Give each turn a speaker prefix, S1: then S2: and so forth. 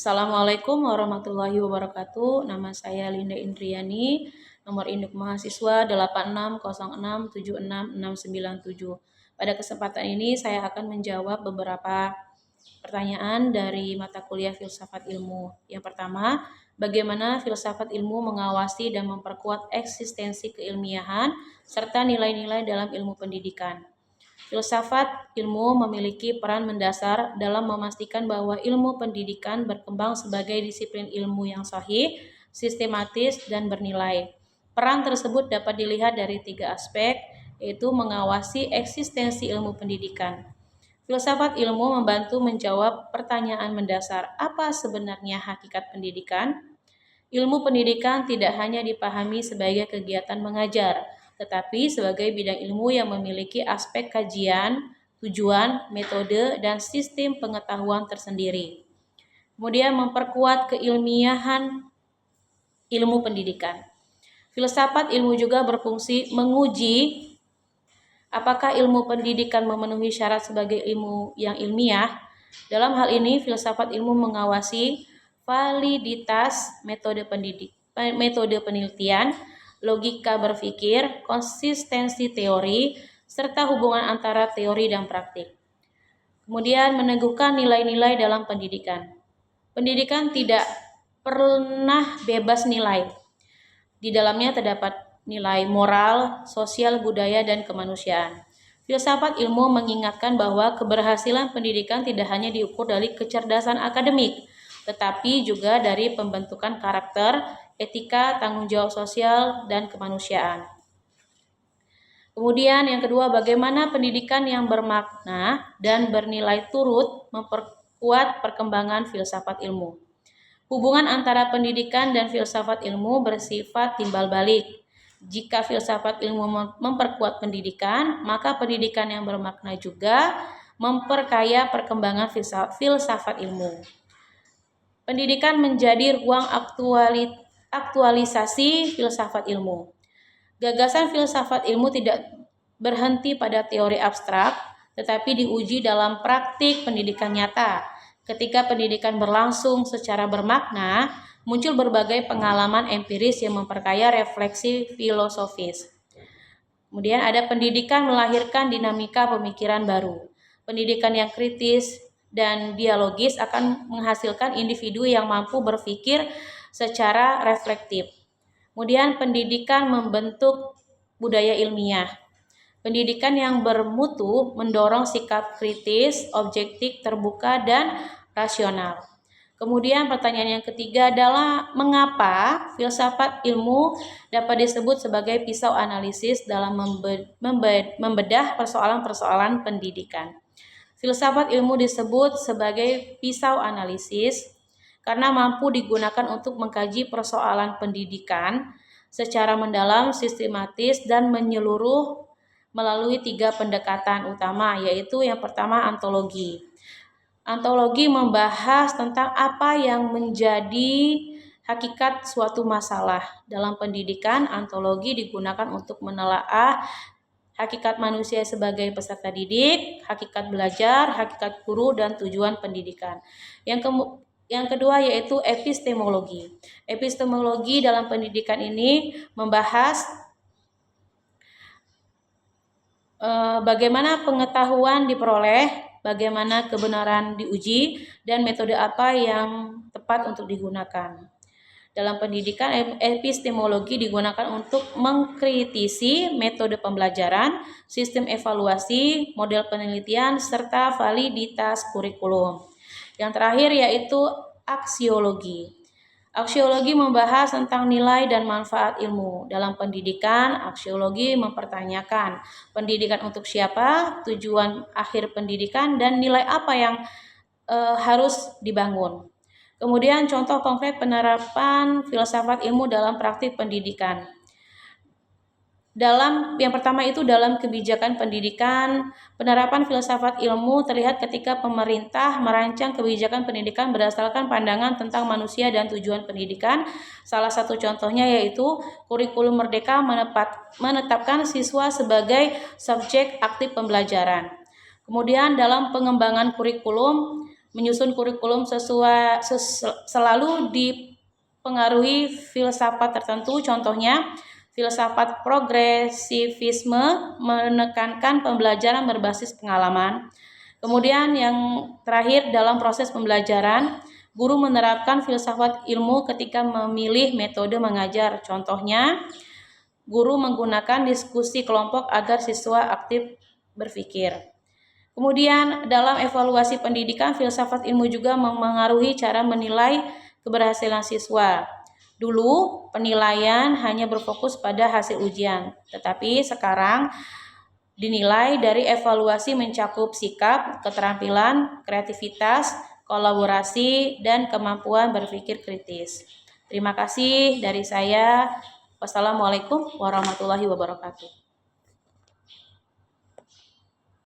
S1: Assalamualaikum warahmatullahi wabarakatuh. Nama saya Linda Indriani, nomor induk mahasiswa 8606766697. Pada kesempatan ini saya akan menjawab beberapa pertanyaan dari mata kuliah Filsafat Ilmu. Yang pertama, bagaimana filsafat ilmu mengawasi dan memperkuat eksistensi keilmiahan serta nilai-nilai dalam ilmu pendidikan? Filsafat ilmu memiliki peran mendasar dalam memastikan bahwa ilmu pendidikan berkembang sebagai disiplin ilmu yang sahih, sistematis, dan bernilai. Peran tersebut dapat dilihat dari 3 aspek, yaitu mengawasi eksistensi ilmu pendidikan. Filsafat ilmu membantu menjawab pertanyaan mendasar, apa sebenarnya hakikat pendidikan? Ilmu pendidikan tidak hanya dipahami sebagai kegiatan mengajar, tetapi sebagai bidang ilmu yang memiliki aspek kajian, tujuan, metode, dan sistem pengetahuan tersendiri. Kemudian memperkuat keilmiahan ilmu pendidikan. Filsafat ilmu juga berfungsi menguji apakah ilmu pendidikan memenuhi syarat sebagai ilmu yang ilmiah. Dalam hal ini, filsafat ilmu mengawasi validitas metode penelitian, logika berpikir, konsistensi teori, serta hubungan antara teori dan praktik. Kemudian meneguhkan nilai-nilai dalam pendidikan. Pendidikan tidak pernah bebas nilai. Di dalamnya terdapat nilai moral, sosial, budaya, dan kemanusiaan. Filsafat ilmu mengingatkan bahwa keberhasilan pendidikan tidak hanya diukur dari kecerdasan akademik, tetapi juga dari pembentukan karakter, etika, tanggung jawab sosial, dan kemanusiaan. Kemudian yang kedua, bagaimana pendidikan yang bermakna dan bernilai turut memperkuat perkembangan filsafat ilmu. Hubungan antara pendidikan dan filsafat ilmu bersifat timbal balik. Jika filsafat ilmu memperkuat pendidikan, maka pendidikan yang bermakna juga memperkaya perkembangan filsafat ilmu. Pendidikan menjadi ruang aktualisasi filsafat ilmu. Gagasan filsafat ilmu tidak berhenti pada teori abstrak, tetapi diuji dalam praktik pendidikan nyata. Ketika pendidikan berlangsung secara bermakna, muncul berbagai pengalaman empiris yang memperkaya refleksi filosofis. Kemudian ada pendidikan melahirkan dinamika pemikiran baru. Pendidikan yang kritis dan dialogis akan menghasilkan individu yang mampu berpikir secara reflektif. Kemudian pendidikan membentuk budaya ilmiah. Pendidikan yang bermutu mendorong sikap kritis, objektif, terbuka, dan rasional. Kemudian pertanyaan yang ketiga adalah mengapa filsafat ilmu dapat disebut sebagai pisau analisis dalam membedah persoalan-persoalan pendidikan. Filsafat ilmu disebut sebagai pisau analisis karena mampu digunakan untuk mengkaji persoalan pendidikan secara mendalam, sistematis, dan menyeluruh melalui 3 pendekatan utama, yaitu yang pertama ontologi. Ontologi membahas tentang apa yang menjadi hakikat suatu masalah. Dalam pendidikan, ontologi digunakan untuk menelaah hakikat manusia sebagai peserta didik, hakikat belajar, hakikat guru, dan tujuan pendidikan. Yang kedua yaitu epistemologi. Epistemologi dalam pendidikan ini membahas bagaimana pengetahuan diperoleh, bagaimana kebenaran diuji, dan metode apa yang tepat untuk digunakan. Dalam pendidikan, epistemologi digunakan untuk mengkritisi metode pembelajaran, sistem evaluasi, model penelitian, serta validitas kurikulum. Yang terakhir yaitu aksiologi. Aksiologi membahas tentang nilai dan manfaat ilmu. Dalam pendidikan, aksiologi mempertanyakan pendidikan untuk siapa, tujuan akhir pendidikan, dan nilai apa yang harus dibangun. Kemudian contoh konkret penerapan filsafat ilmu dalam praktik pendidikan. Yang pertama itu dalam kebijakan pendidikan, penerapan filsafat ilmu terlihat ketika pemerintah merancang kebijakan pendidikan berdasarkan pandangan tentang manusia dan tujuan pendidikan. Salah satu contohnya yaitu kurikulum merdeka menetapkan siswa sebagai subjek aktif pembelajaran. Kemudian dalam pengembangan kurikulum, menyusun kurikulum selalu dipengaruhi filsafat tertentu, contohnya filsafat progresivisme menekankan pembelajaran berbasis pengalaman. Kemudian yang terakhir, dalam proses pembelajaran, guru menerapkan filsafat ilmu ketika memilih metode mengajar. Contohnya, guru menggunakan diskusi kelompok agar siswa aktif berpikir. Kemudian dalam evaluasi pendidikan, filsafat ilmu juga memengaruhi cara menilai keberhasilan siswa. Dulu penilaian hanya berfokus pada hasil ujian, tetapi sekarang dinilai dari evaluasi mencakup sikap, keterampilan, kreativitas, kolaborasi, dan kemampuan berpikir kritis. Terima kasih dari saya. Wassalamualaikum warahmatullahi wabarakatuh.